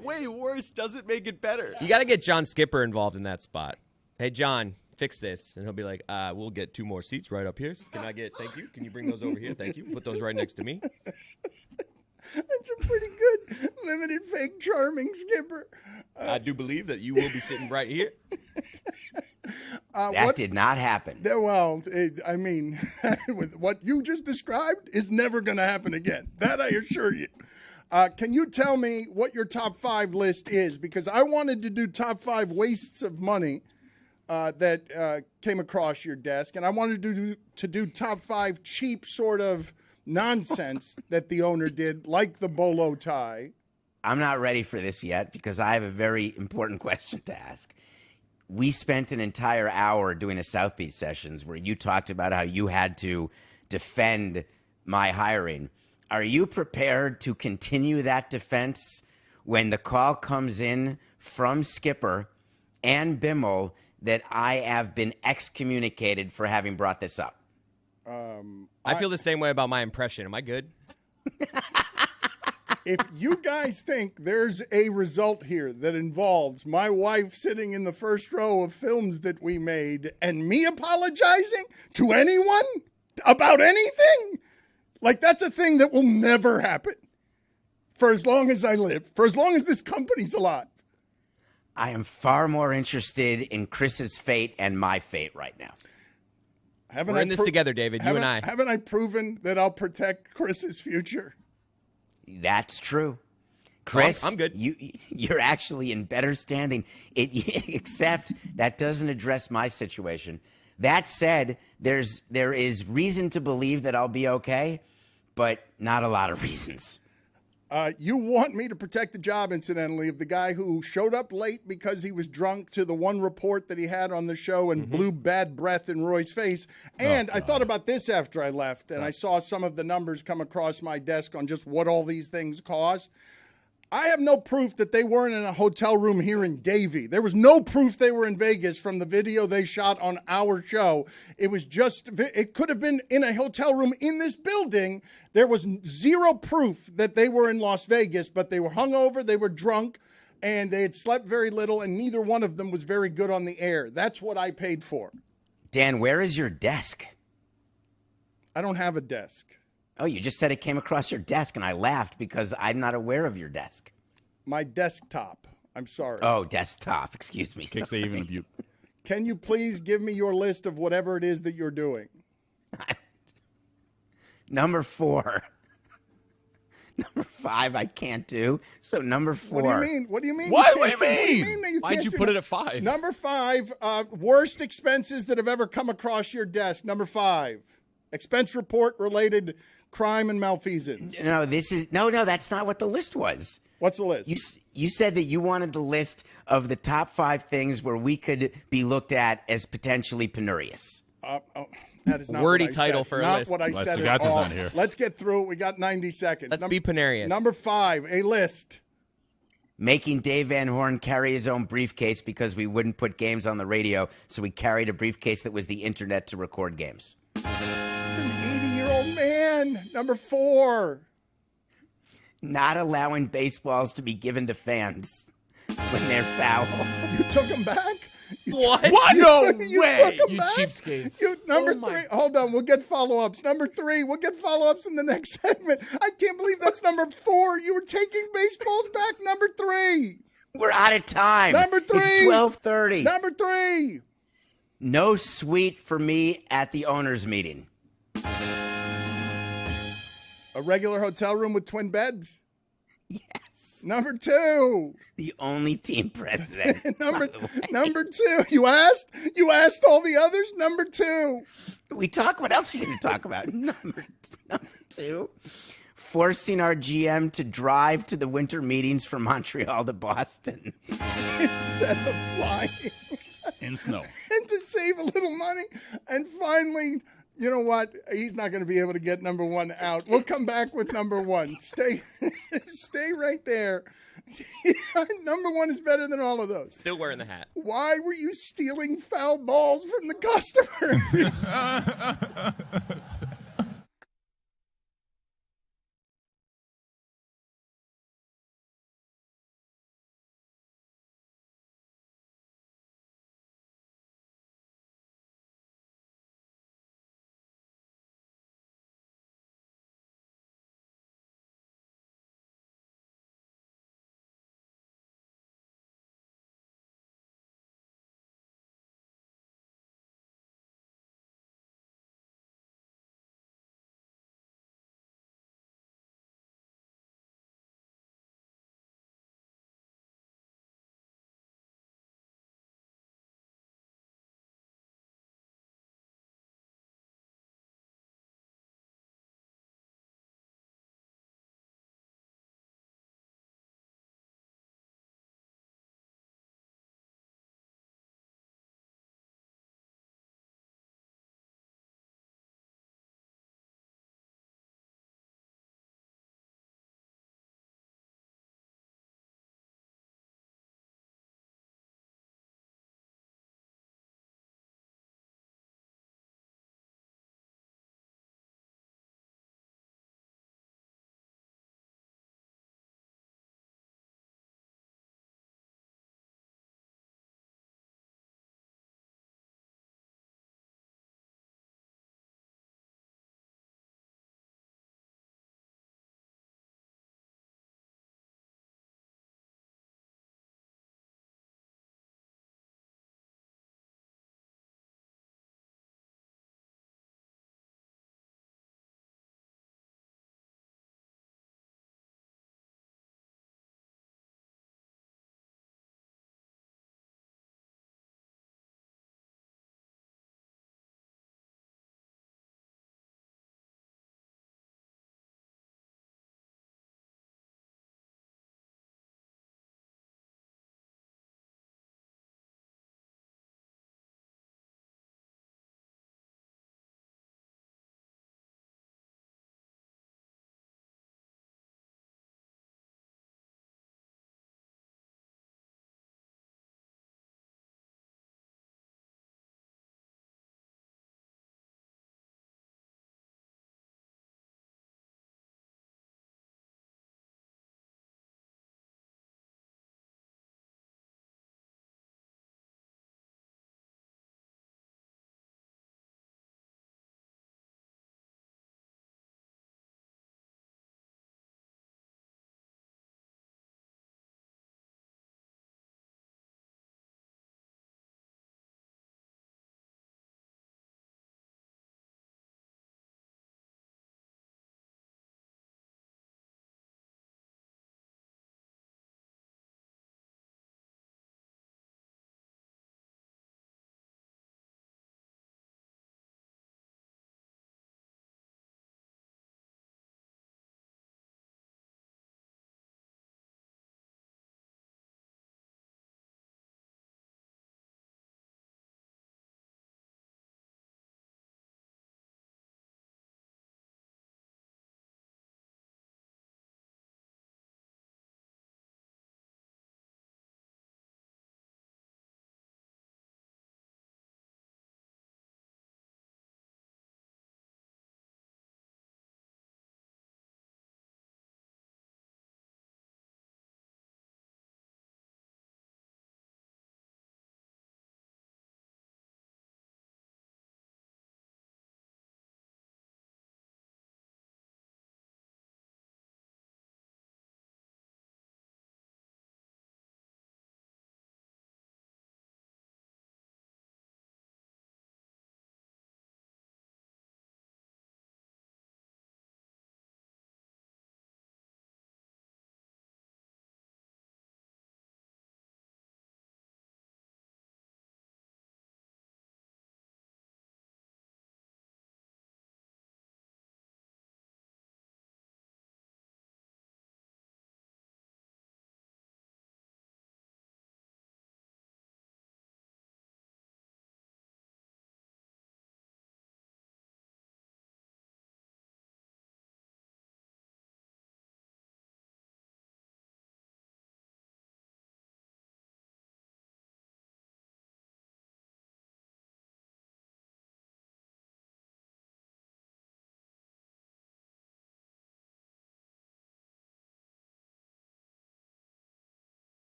Way worse doesn't make it better. You got to get John Skipper involved in that spot. Hey, John, fix this. And he'll be like, we'll get 2 more seats right up here. Can I get, thank you. Can you bring those over here? Thank you. Put those right next to me. That's a pretty good limited fake charming Skipper. I do believe that you will be sitting right here. That did not happen. Well, I mean, with what you just described is never going to happen again. That I assure you. Can you tell me what your top 5 list is? Because I wanted to do top 5 wastes of money that came across your desk, and I wanted to do top 5 cheap sort of nonsense that the owner did, like the bolo tie. I'm not ready for this yet because I have a very important question to ask. We spent an entire hour doing a South Beach sessions where you talked about how you had to defend my hiring. Are you prepared to continue that defense when the call comes in from Skipper and Bimmel that I have been excommunicated for having brought this up? I feel the same way about my impression. Am I good? If you guys think there's a result here that involves my wife sitting in the first row of films that we made and me apologizing to anyone about anything, like that's a thing that will never happen for as long as I live, for as long as this company's alive. I am far more interested in Chris's fate and my fate right now. We're in this together, David, you and I. Haven't I proven that I'll protect Chris's future? That's true. Chris, I'm good. You're actually in better standing, except that doesn't address my situation. That said, there is reason to believe that I'll be okay, but not a lot of reasons. You want me to protect the job, incidentally, of the guy who showed up late because he was drunk to the one report that he had on the show and blew bad breath in Roy's face. And I thought about this after I left, and I saw some of the numbers come across my desk on just what all these things cost. I have no proof that they weren't in a hotel room here in Davie. There was no proof they were in Vegas from the video they shot on our show. It was just, it could have been in a hotel room in this building. There was zero proof that they were in Las Vegas, but they were hungover, they were drunk, and they had slept very little, and neither one of them was very good on the air. That's what I paid for. Dan, where is your desk? I don't have a desk. Oh, you just said it came across your desk, and I laughed because I'm not aware of your desk. My desktop. I'm sorry. Oh, desktop. Excuse me. Can't say even a butte. Can you please give me your list of whatever it is that you're doing? Number 4. Number 5, I can't do. So number 4. What do you mean? What do you mean? What? You What do you mean? that you Why'd can't you do put that? it at 5? Number 5, worst expenses that have ever come across your desk. Number 5, expense report related crime and malfeasance. No, that's not what the list was. What's the list? You said that you wanted the list of the top 5 things where we could be looked at as potentially penurious. That is not wordy what I title said. for a not list. what I said Stugotz at is all. not here. Let's get through it. We got 90 seconds. Let's be penurious. Number 5, a list. Making Dave Van Horn carry his own briefcase because we wouldn't put games on the radio, so we carried a briefcase that was the internet to record games. He's an 80-year-old man. Number 4. Not allowing baseballs to be given to fans when they're foul. You took him back? What? No You way! took him You back? cheapskates. Number 3. Hold on. We'll get follow-ups. Number 3. We'll get follow-ups in the next segment. I can't believe that's number 4. You were taking baseballs back. Number 3. We're out of time. Number 3. It's 12:30. Number 3. No suite for me at the owners' meeting. A regular hotel room with twin beds. Yes. Number 2. The only team president. Number 2. You asked all the others. Number 2. What else are you going to talk about? Number 2. Forcing our GM to drive to the winter meetings from Montreal to Boston. Instead of flying. In snow. And to save a little money. And finally, you know what? He's not going to be able to get number 1 out. We'll come back with number 1. Stay right there. Number 1 is better than all of those. Still wearing the hat. Why were you stealing foul balls from the customers?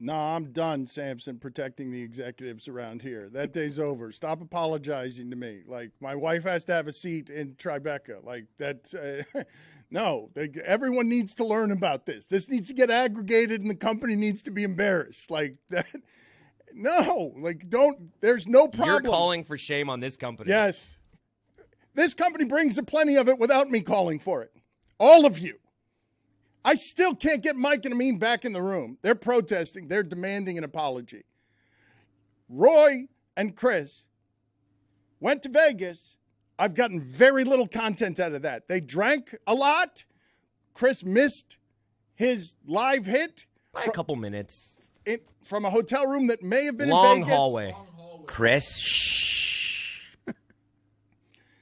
No, I'm done, Samson, protecting the executives around here. That day's over. Stop apologizing to me. Like, my wife has to have a seat in Tribeca. Like, that's no. Everyone needs to learn about this. This needs to get aggregated, and the company needs to be embarrassed. Like that. No, like don't. There's no problem. You're calling for shame on this company. Yes, this company brings plenty of it without me calling for it. All of you. I still can't get Mike and Amin back in the room. They're protesting. They're demanding an apology. Roy and Chris went to Vegas. I've gotten very little content out of that. They drank a lot. Chris missed his live hit. By a couple minutes. From a hotel room that may have been long in Vegas. Hallway. Chris, shh.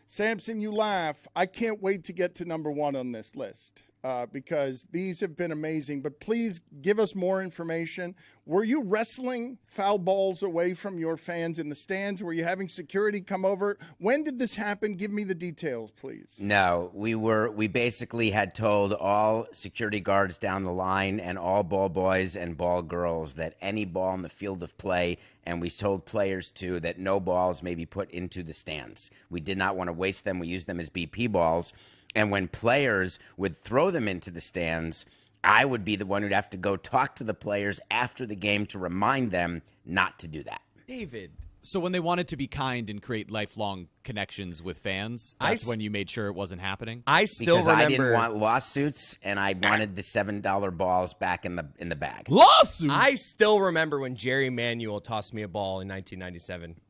Samson, you laugh. I can't wait to get to number one on this list. Because these have been amazing. But please give us more information. Were you wrestling foul balls away from your fans in the stands? Were you having security come over? When did this happen? Give me the details, please. No, we basically had told all security guards down the line and all ball boys and ball girls that any ball in the field of play, and we told players too that no balls may be put into the stands. We did not want to waste them. We used them as BP balls. And when players would throw them into the stands, I would be the one who'd have to go talk to the players after the game to remind them not to do that. David. So when they wanted to be kind and create lifelong connections with fans, that's when you made sure it wasn't happening? I still remember. I didn't want lawsuits, and I wanted the $7 balls back in the bag. Lawsuits? I still remember when Jerry Manuel tossed me a ball in 1997.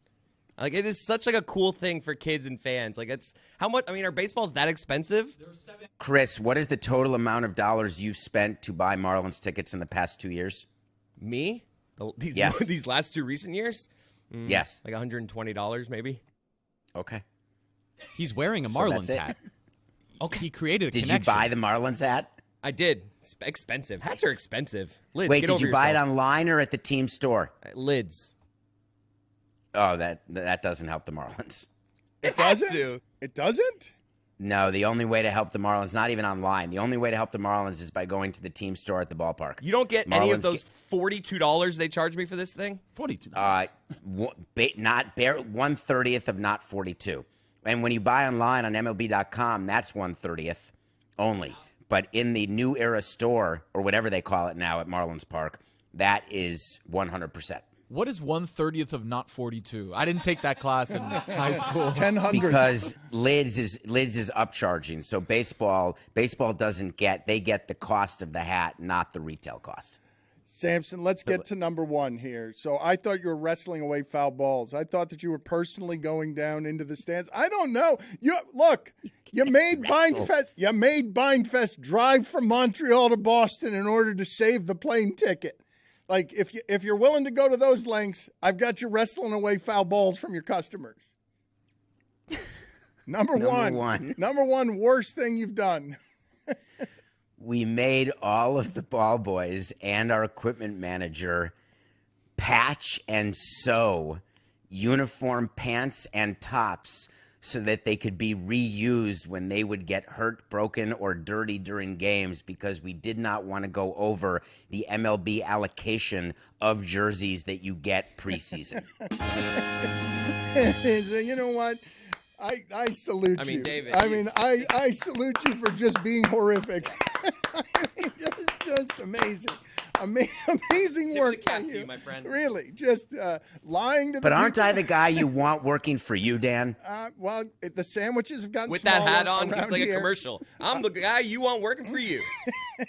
Like, it is such like a cool thing for kids and fans. Like, it's how much? I mean, are baseballs that expensive? Chris, what is the total amount of dollars you've spent to buy Marlins tickets in the past 2 years? Me? Yes. These last two recent years? Yes. Like $120 maybe. Okay. He's wearing a Marlins hat. Okay. He created a connection. Did you buy the Marlins hat? I did. Expensive. Hats are expensive. Lids, Wait, get did over you buy it yourself. online or at the team store? Lids. Oh, that doesn't help the Marlins. It doesn't? It doesn't? No, the only way to help the Marlins, not even online, the only way to help the Marlins is by going to the team store at the ballpark. You don't get any of those $42 they charge me for this thing? $42. Not 1/30 of not 42. And when you buy online on MLB.com, that's 1/30 only. But in the New Era store, or whatever they call it now at Marlins Park, that is 100%. What is 1/30 of not 42? I didn't take that class in high school. 10/100. Because lids is upcharging. So baseball doesn't get, they get the cost of the hat, not the retail cost. Samson, let's get to number one here. So I thought you were wrestling away foul balls. I thought that you were personally going down into the stands. I don't know. You made Bindfest. You made Bindfest drive from Montreal to Boston in order to save the plane ticket. Like, if you're willing to go to those lengths, I've got you wrestling away foul balls from your customers. Number one worst thing you've done. We made all of the ball boys and our equipment manager patch and sew uniform pants and tops so that they could be reused when they would get hurt, broken, or dirty during games, because we did not want to go over the MLB allocation of jerseys that you get preseason. You know what? I salute you. I mean, David. I salute you for just being horrific. Just amazing. Amazing Tip work the cap by to you, you, my friend. Really, just lying to the But aren't people. I the guy you want working for you, Dan? Well, the sandwiches have gotten With that smaller hat on, around it's like here. a commercial. I'm the guy you want working for you.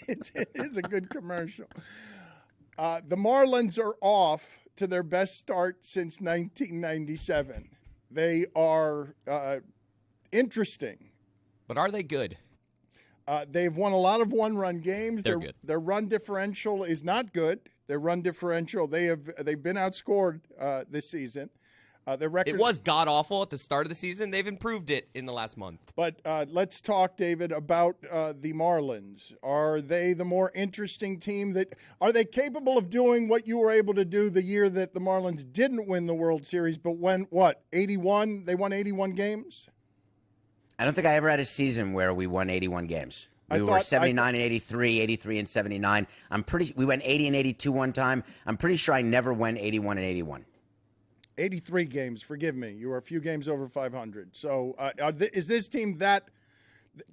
It is a good commercial. The Marlins are off to their best start since 1997. They are interesting. But are they good? They've won a lot of one-run games. They're good. Their run differential is not good. Their run differential, they've been outscored this season. Their record. It was god-awful at the start of the season. They've improved it in the last month. But let's talk, David, about the Marlins. Are they the more interesting team? Are they capable of doing what you were able to do the year that the Marlins didn't win the World Series, but when, 81? They won 81 games? I don't think I ever had a season where we won 81 games. We were 79 and 83, 83 and 79. We went 80 and 82 one time. I'm pretty sure I never went 81 and 81. 83 games. Forgive me. You were a few games over 500. So is this team that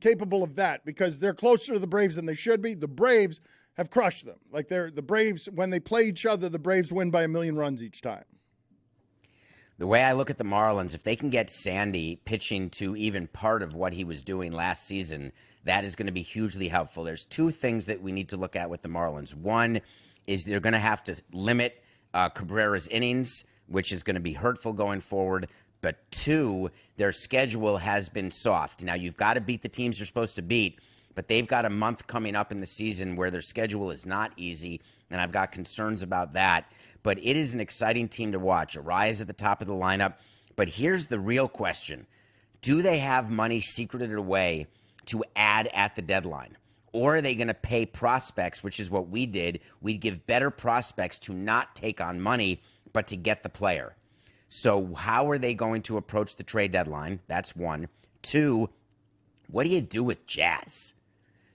capable of that? Because they're closer to the Braves than they should be. The Braves have crushed them. Like the Braves, when they play each other, the Braves win by 1,000,000 runs each time. The way I look at the Marlins, if they can get Sandy pitching to even part of what he was doing last season, that is going to be hugely helpful. There's two things that we need to look at with the Marlins. One is they're going to have to limit Cabrera's innings, which is going to be hurtful going forward. But two, their schedule has been soft. Now, you've got to beat the teams you're supposed to beat, but they've got a month coming up in the season where their schedule is not easy, and I've got concerns about that. But it is an exciting team to watch. Arias at the top of the lineup. But here's the real question. Do they have money secreted away to add at the deadline? Or are they going to pay prospects, which is what we did? We'd give better prospects to not take on money, but to get the player. So how are they going to approach the trade deadline? That's one. Two, what do you do with Jazz?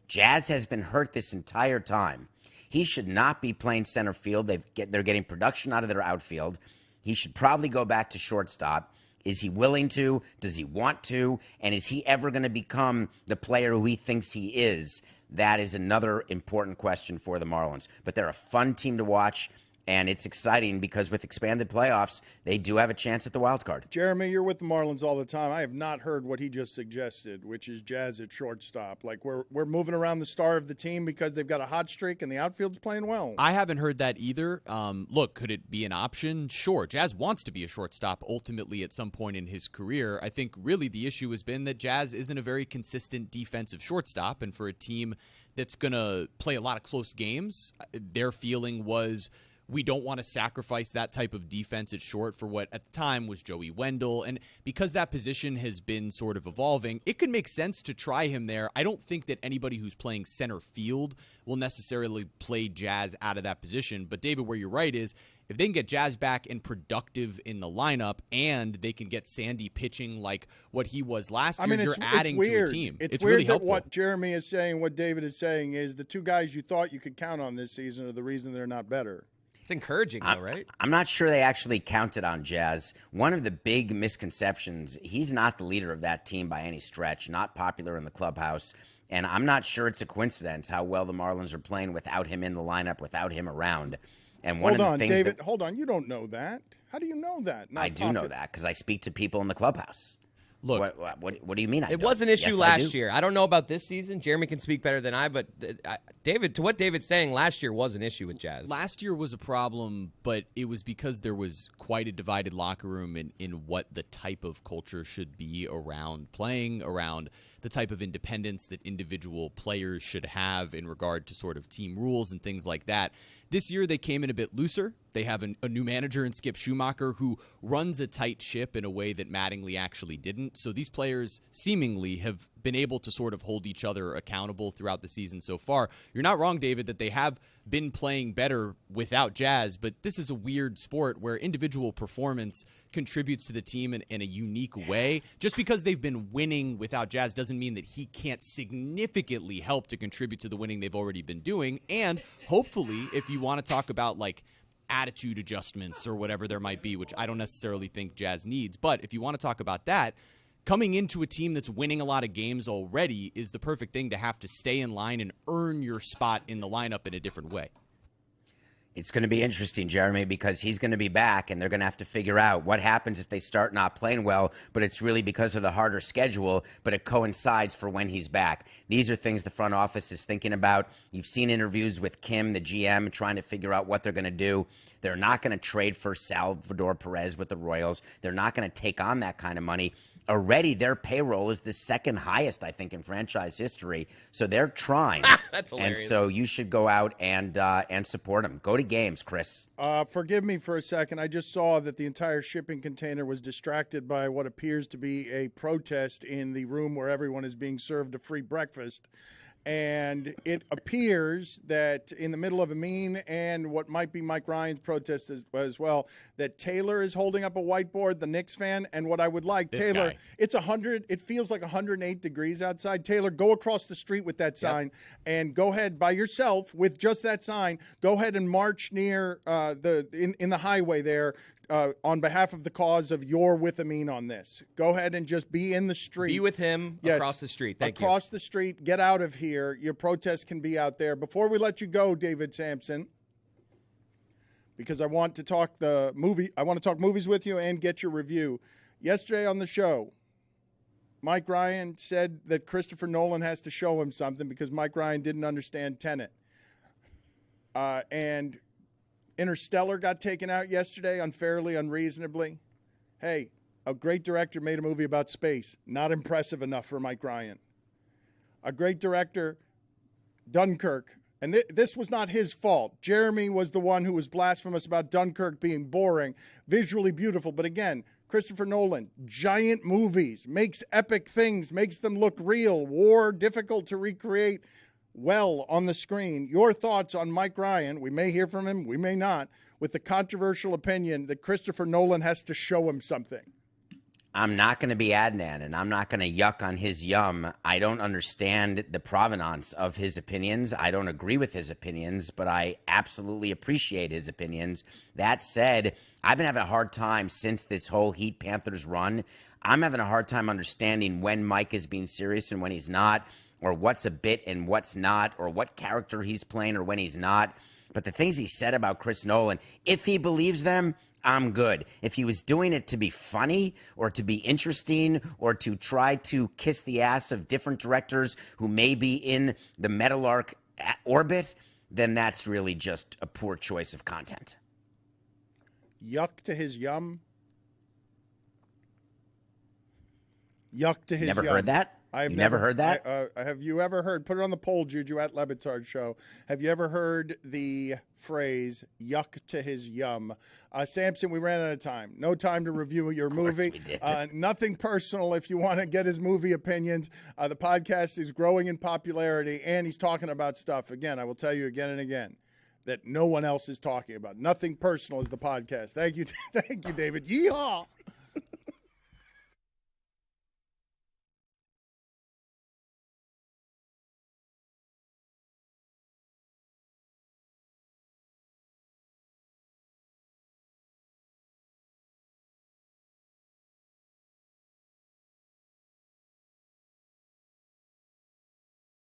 Jazz has been hurt this entire time. He should not be playing center field. They're getting production out of their outfield. He should probably go back to shortstop. Is he willing to? Does he want to? And is he ever going to become the player who he thinks he is? That is another important question for the Marlins. But they're a fun team to watch, and it's exciting because with expanded playoffs, they do have a chance at the wild card. Jeremy, you're with the Marlins all the time. I have not heard what he just suggested, which is Jazz at shortstop. Like we're moving around the star of the team because they've got a hot streak and the outfield's playing well. I haven't heard that either. Look, could it be an option? Sure. Jazz wants to be a shortstop ultimately at some point in his career. I think really the issue has been that Jazz isn't a very consistent defensive shortstop, and for a team that's going to play a lot of close games, their feeling was we don't want to sacrifice that type of defense at short for what at the time was Joey Wendell. And because that position has been sort of evolving, it could make sense to try him there. I don't think that anybody who's playing center field will necessarily play Jazz out of that position. But David, where you're right is if they can get Jazz back and productive in the lineup and they can get Sandy pitching like what he was last year, you're adding to a team. It's really weird helpful. That what Jeremy is saying, what David is saying is the two guys you thought you could count on this season are the reason they're not better. It's encouraging, though, right? I'm not sure they actually counted on Jazz. One of the big misconceptions, he's not the leader of that team by any stretch, not popular in the clubhouse. And I'm not sure it's a coincidence how well the Marlins are playing without him in the lineup, without him around. And one hold of the on, things David, hold on. You don't know that. How do you know that? I do know that because I speak to people in the clubhouse. Look, what do you mean? It was an issue last year. I don't know about this season. Jeremy can speak better than I, but David, to what David's saying, last year was an issue with Jazz. Last year was a problem, but it was because there was quite a divided locker room in what the type of culture should be around playing, around the type of independence that individual players should have in regard to sort of team rules and things like that. This year they came in a bit looser. They have a new manager in Skip Schumacher who runs a tight ship in a way that Mattingly actually didn't. So these players seemingly have been able to sort of hold each other accountable throughout the season so far. You're not wrong, David, that they have been playing better without Jazz, but this is a weird sport where individual performance contributes to the team in a unique way. Just because they've been winning without Jazz doesn't mean that he can't significantly help to contribute to the winning they've already been doing. And hopefully, if you want to talk about like attitude adjustments or whatever there might be, which I don't necessarily think Jazz needs, but if you want to talk about that, coming into a team that's winning a lot of games already is the perfect thing to have to stay in line and earn your spot in the lineup in a different way. It's going to be interesting, Jeremy, because he's going to be back, and they're going to have to figure out what happens if they start not playing well, but it's really because of the harder schedule, but it coincides for when he's back. These are things the front office is thinking about. You've seen interviews with Kim, the GM, trying to figure out what they're going to do. They're not going to trade for Salvador Perez with the Royals. They're not going to take on that kind of money. Already, their payroll is the second highest, I think, in franchise history. So they're trying. That's hilarious. And so you should go out and support them. Go to games, Chris. Forgive me for a second. I just saw that the entire shipping container was distracted by what appears to be a protest in the room where everyone is being served a free breakfast. And it appears that in the middle of Amin and what might be Mike Ryan's protest as well, that Taylor is holding up a whiteboard, the Knicks fan. And what I would like, Taylor, it's 100. It feels like 108 degrees outside. Taylor, go across the street with that sign and go ahead by yourself with just that sign. Go ahead and march near in the highway there. On behalf of the cause of You're with Amin on this. Go ahead and just be in the street. Be with him across the street. Thank you. Across the street. Get out of here. Your protest can be out there. Before we let you go, David Samson, because I want to talk movies with you and get your review. Yesterday on the show, Mike Ryan said that Christopher Nolan has to show him something because Mike Ryan didn't understand Tenet. And Interstellar got taken out yesterday unfairly, unreasonably. Hey, a great director made a movie about space. Not impressive enough for Mike Ryan. A great director, Dunkirk, and this was not his fault. Jeremy was the one who was blasphemous about Dunkirk being boring, visually beautiful. But again, Christopher Nolan, giant movies, makes epic things, makes them look real. War, difficult to recreate well on the screen. Your thoughts on Mike Ryan, we may hear from him, we may not, with the controversial opinion that Christopher Nolan has to show him something. I'm not going to be Adnan, and I'm not going to yuck on his yum. I don't understand the provenance of his opinions. I don't agree with his opinions, but I absolutely appreciate his opinions. That said, I've been having a hard time since this whole Heat Panthers run. I'm having a hard time understanding when Mike is being serious and when he's not, or what's a bit and what's not, or what character he's playing or when he's not. But the things he said about Chris Nolan, if he believes them, I'm good. If he was doing it to be funny or to be interesting or to try to kiss the ass of different directors who may be in the Meadowlark orbit, then that's really just a poor choice of content. Yuck to his yum. Yuck to his Never yum. heard that? I've never heard that? Have you ever heard, put it on the poll, Juju, at Le Batard Show. Have you ever heard the phrase, yuck to his yum? Samson, we ran out of time. No time to review your movie. Nothing personal if you want to get his movie opinions. The podcast is growing in popularity, and he's talking about stuff. Again, I will tell you again and again that no one else is talking about. Nothing personal is the podcast. Thank you. Thank you, David. Yeehaw.